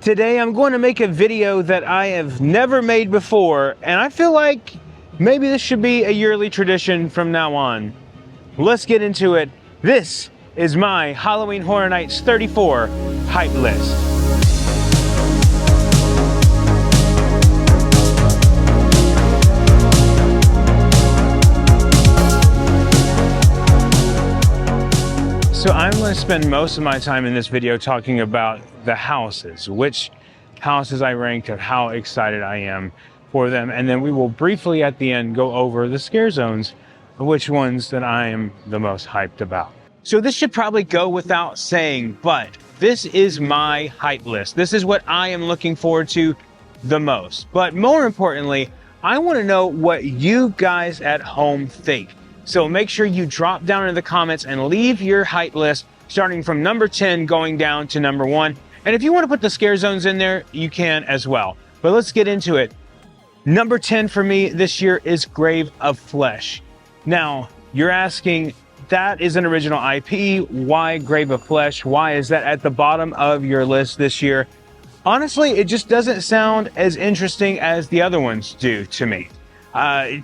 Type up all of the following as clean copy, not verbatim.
Today I'm going to make a video that I have never made before, and I feel like maybe this should be a yearly tradition from now on. Let's get into it. This is my Halloween Horror Nights 34 hype list. So I'm going to spend most of my time in this video talking about the houses, which houses I ranked and how excited I am for them. And then we will briefly at the end go over the scare zones, which ones that I am the most hyped about. So this should probably go without saying, but this is my hype list. This is what I am looking forward to the most. But more importantly, I want to know what you guys at home think. So make sure you drop down in the comments and leave your hype list starting from number 10 going down to number 1. And if you want to put the scare zones in there, you can as well. But let's get into it. Number 10 for me this year is Grave of Flesh. Now, you're asking, that is an original IP. Why Grave of Flesh? Why is that at the bottom of your list this year? Honestly, it just doesn't sound as interesting as the other ones do to me.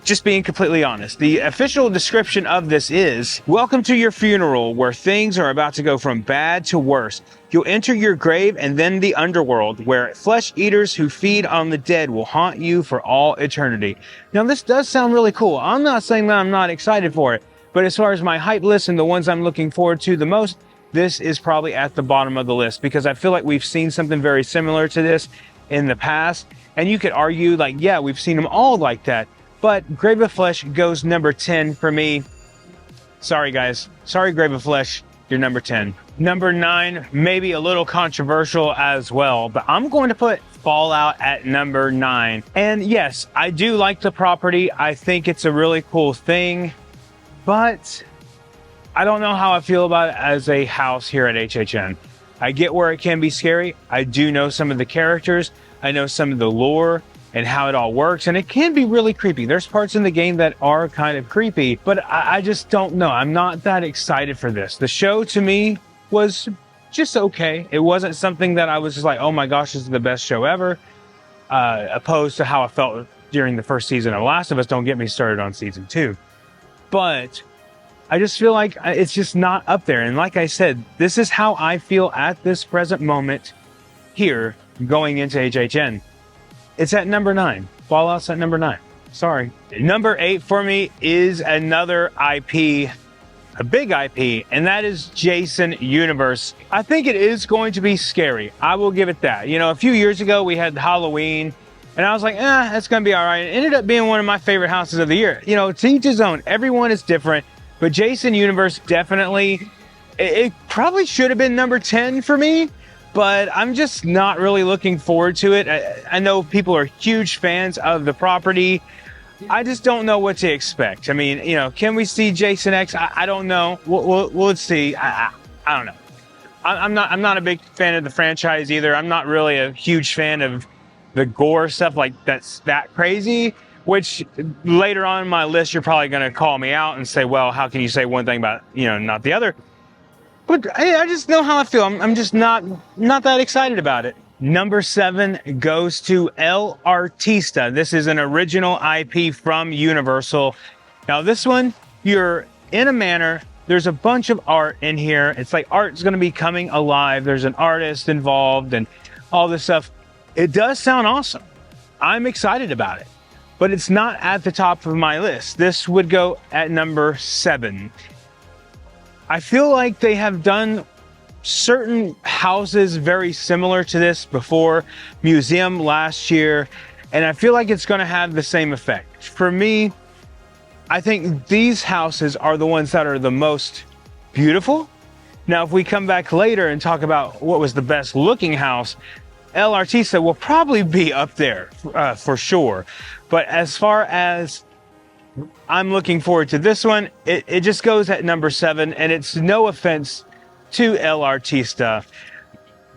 Just being completely honest, the official description of this is, welcome to your funeral where things are about to go from bad to worse. You'll enter your grave and then the underworld where flesh eaters who feed on the dead will haunt you for all eternity. Now this does sound really cool. I'm not saying that I'm not excited for it, but as far as my hype list and the ones I'm looking forward to the most, this is probably at the bottom of the list because I feel like we've seen something very similar to this in the past. And you could argue like, yeah, we've seen them all like that. But Grave of Flesh goes number 10 for me. Sorry, guys. Sorry, Grave of Flesh. You're number 10. Number 9, maybe a little controversial as well, but I'm going to put Fallout at number 9. And yes, I do like the property. I think it's a really cool thing, but I don't know how I feel about it as a house here at HHN. I get where it can be scary. I do know some of the characters. I know some of the lore and how it all works, and it can be really creepy. There's parts in the game that are kind of creepy, but I just don't know. I'm not that excited for this. The show to me was just okay. It wasn't something that I was just like, oh my gosh, this is the best show ever, opposed to how I felt during the first season of Last of Us. Don't get me started on season 2. But I just feel like it's just not up there. And like I said, this is how I feel at this present moment here going into HHN. It's at number 9. Fallout's at number 9. Sorry. Number 8 for me is another IP, a big IP, and that is Jason Universe. I think it is going to be scary. I will give it that. You know, a few years ago we had Halloween, and I was like, that's going to be all right. It ended up being one of my favorite houses of the year. You know, to each his own. Everyone is different, but Jason Universe definitely, it probably should have been number 10 for me. But I'm just not really looking forward to it. I know people are huge fans of the property. I just don't know what to expect. I mean, you know, can we see Jason X? I don't know. Let's see. I don't know. I'm not a big fan of the franchise either. I'm not really a huge fan of the gore stuff like that's that crazy. Which later on in my list, you're probably going to call me out and say, well, how can you say one thing about, you know, not the other? But I just know how I feel. I'm just not that excited about it. Number 7 goes to El Artista. This is an original IP from Universal. Now this one, you're in a manor. There's a bunch of art in here. It's like art's going to be coming alive. There's an artist involved and all this stuff. It does sound awesome. I'm excited about it. But it's not at the top of my list. This would go at number 7. I feel like they have done certain houses very similar to this before. Museum last year, and I feel like it's going to have the same effect. For me, I think these houses are the ones that are the most beautiful. Now, if we come back later and talk about what was the best looking house, El Artista will probably be up there for sure. But as far as I'm looking forward to this one, it just goes at number 7, and it's no offense to El Artista,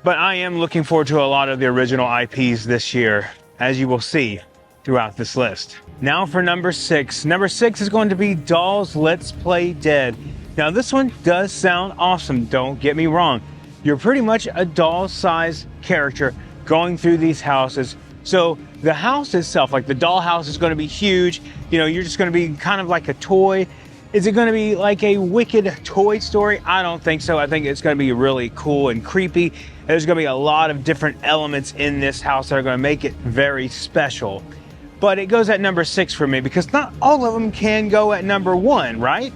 but I am looking forward to a lot of the original IPs this year, as you will see throughout this list. Now for number 6. Number 6 is going to be Dolls Let's Play Dead. Now this one does sound awesome, don't get me wrong. You're pretty much a doll-sized character going through these houses. So the house itself, like the dollhouse, is going to be huge. You know, you're just going to be kind of like a toy. Is it going to be like a Wicked Toy Story? I don't think so. I think it's going to be really cool and creepy. There's going to be a lot of different elements in this house that are going to make it very special. But it goes at number 6 for me because not all of them can go at number 1, right?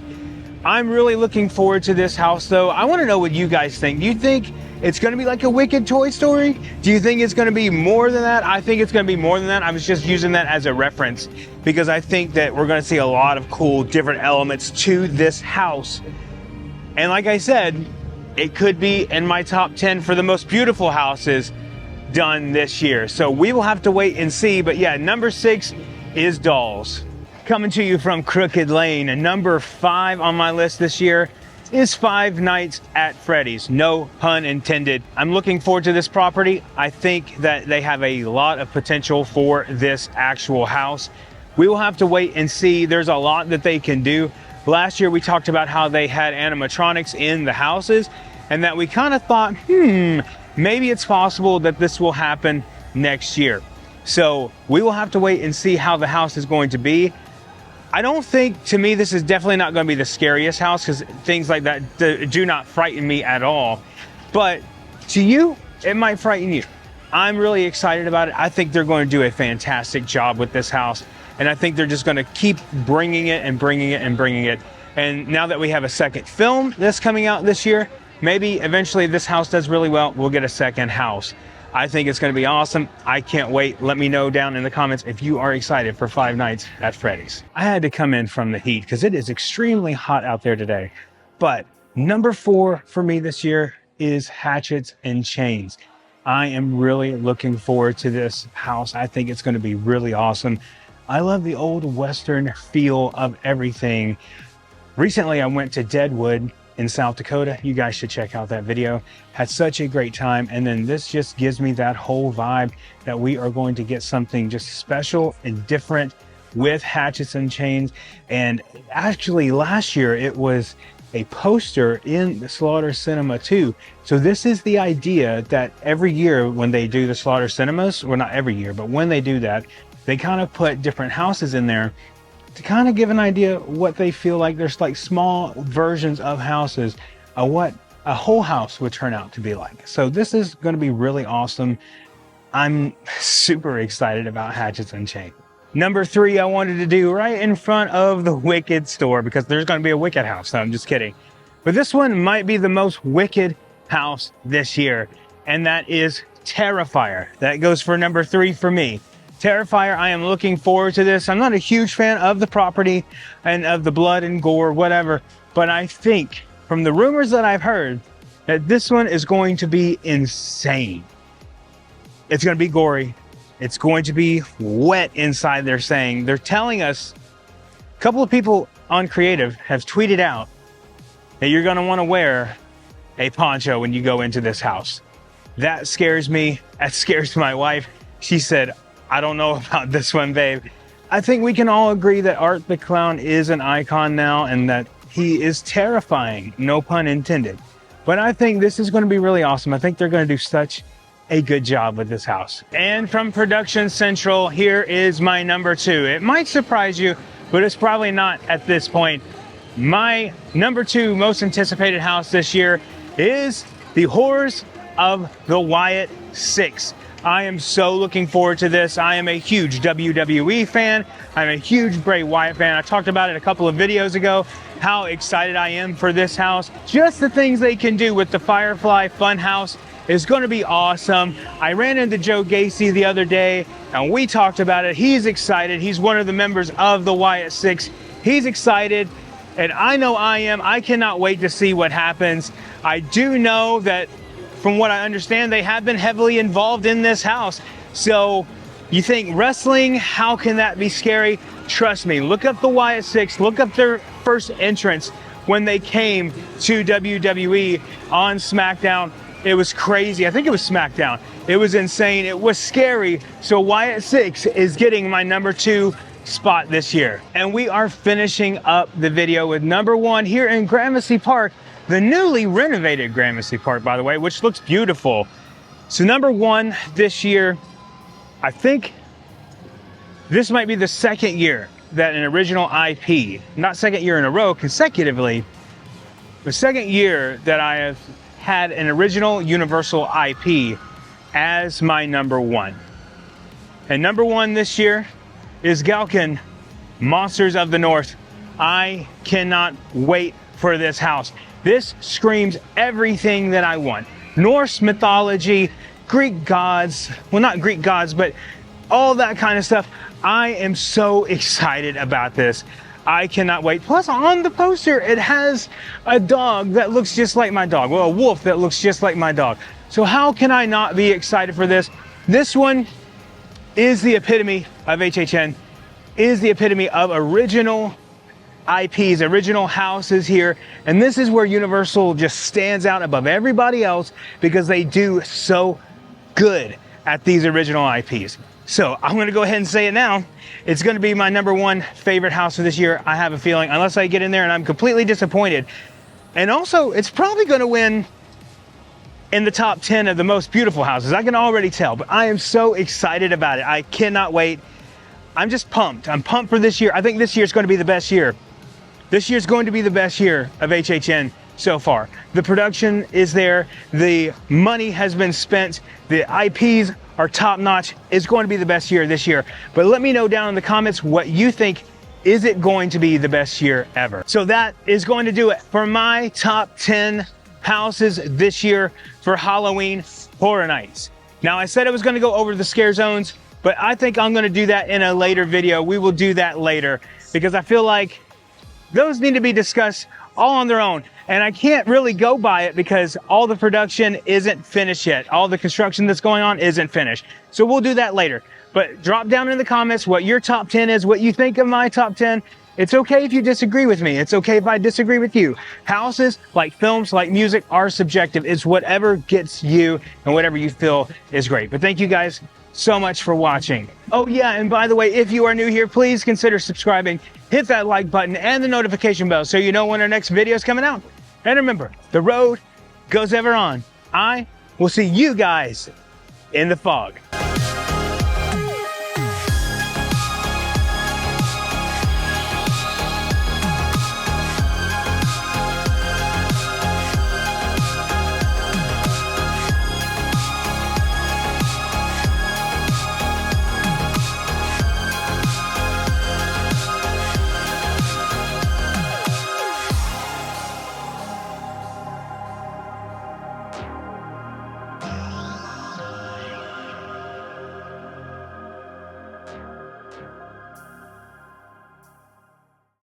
I'm really looking forward to this house though. I want to know what you guys think. Do you think it's going to be like a Wicked Toy Story? Do you think it's going to be more than that? I think it's going to be more than that. I was just using that as a reference because I think that we're going to see a lot of cool different elements to this house. And like I said, it could be in my top 10 for the most beautiful houses done this year. So we will have to wait and see. But yeah, number 6 is dolls. Coming to you from Crooked Lane, and number 5 on my list this year is Five Nights at Freddy's. No pun intended. I'm looking forward to this property. I think that they have a lot of potential for this actual house. We will have to wait and see. There's a lot that they can do. Last year we talked about how they had animatronics in the houses and that we kind of thought, maybe it's possible that this will happen next year. So we will have to wait and see how the house is going to be. I don't think, to me, this is definitely not going to be the scariest house because things like that do not frighten me at all. But to you, it might frighten you. I'm really excited about it. I think they're going to do a fantastic job with this house. And I think they're just going to keep bringing it and bringing it and bringing it. And now that we have a second film that's coming out this year, maybe eventually if this house does really well, we'll get a second house. I think it's going to be awesome. I can't wait. Let me know down in the comments if you are excited for Five Nights at Freddy's. I had to come in from the heat because it is extremely hot out there today. But number 4 for me this year is Hatchets and Chains. I am really looking forward to this house. I think it's going to be really awesome. I love the old Western feel of everything. Recently, I went to Deadwood in South Dakota. You guys should check out that video. Had such a great time. And then this just gives me that whole vibe that we are going to get something just special and different with Hatchets and Chains. And actually last year it was a poster in the Slaughter Cinema too. So this is the idea that every year when they do the Slaughter Cinemas, well, not every year, but when they do that, they kind of put different houses in there to kind of give an idea what they feel like. There's like small versions of houses of what a whole house would turn out to be like. So this is going to be really awesome. I'm super excited about Hatchets and Chains. Number 3, I wanted to do right in front of the Wicked store because there's going to be a Wicked house. No, I'm just kidding. But this one might be the most Wicked house this year, and that is Terrifier. That goes for number 3 for me. Terrifier, I am looking forward to this. I'm not a huge fan of the property and of the blood and gore, whatever, but I think from the rumors that I've heard that this one is going to be insane. It's going to be gory. It's going to be wet inside, they're saying. They're telling us, a couple of people on Creative have tweeted out that you're going to want to wear a poncho when you go into this house. That scares me. That scares my wife. She said, I don't know about this one, babe. I think we can all agree that Art the Clown is an icon now and that he is terrifying, no pun intended. But I think this is going to be really awesome. I think they're going to do such a good job with this house. And from Production Central, here is my number 2. It might surprise you, but it's probably not at this point. My number 2 most anticipated house this year is the Horrors of the Wyatt 6. I am so looking forward to this. I am a huge WWE fan. I'm a huge Bray Wyatt fan. I talked about it a couple of videos ago, how excited I am for this house. Just the things they can do with the Firefly Funhouse is going to be awesome. I ran into Joe Gacy the other day and we talked about it. He's excited. He's one of the members of the Wyatt 6. He's excited. And I know I am. I cannot wait to see what happens. I do know that from what I understand, they have been heavily involved in this house. So you think wrestling, how can that be scary? Trust me, look up the Wyatt 6, look up their first entrance when they came to WWE on SmackDown. It was crazy. I think it was SmackDown. It was insane. It was scary. So Wyatt 6 is getting my number 2 spot this year. And we are finishing up the video with number 1 here in Gramercy Park. The newly renovated Gramercy Park, by the way, which looks beautiful. So number one this year, I think this might be the second year that an original IP, not second year in a row consecutively, the second year that I have had an original Universal IP as my number one. And number one this year is Galkin, Monsters of the North. I cannot wait for this house. This screams everything that I want. Norse mythology, Greek gods, well, not Greek gods, but all that kind of stuff. I am so excited about this. I cannot wait. Plus, on the poster, it has a dog that looks just like my dog. Well, a wolf that looks just like my dog. So how can I not be excited for this? This one is the epitome of HHN, is the epitome of original IPs, original houses here. And this is where Universal just stands out above everybody else because they do so good at these original IPs. So I'm gonna go ahead and say it now. It's gonna be my number one favorite house of this year. I have a feeling, unless I get in there and I'm completely disappointed. And also, it's probably gonna win in the top 10 of the most beautiful houses. I can already tell, but I am so excited about it. I cannot wait. I'm just pumped. I'm pumped for this year. I think this year is going to be the best year. This year is going to be the best year of HHN so far. The production is there. The money has been spent. The IPs are top notch. It's going to be the best year this year. But let me know down in the comments what you think. Is it going to be the best year ever? So that is going to do it for my top 10 houses this year for Halloween Horror Nights. Now, I said I was going to go over the scare zones, but I think I'm going to do that in a later video. We will do that later because I feel like those need to be discussed all on their own. And I can't really go by it because all the production isn't finished yet. All the construction that's going on isn't finished. So we'll do that later. But drop down in the comments what your top 10 is, what you think of my top 10. It's okay if you disagree with me. It's okay if I disagree with you. Houses, like films, like music, are subjective. It's whatever gets you and whatever you feel is great. But thank you guys so much for watching. Oh yeah, and by the way, if you are new here, please consider subscribing. Hit that like button and the notification bell so you know when our next video is coming out. And remember, the road goes ever on. I will see you guys in the fog.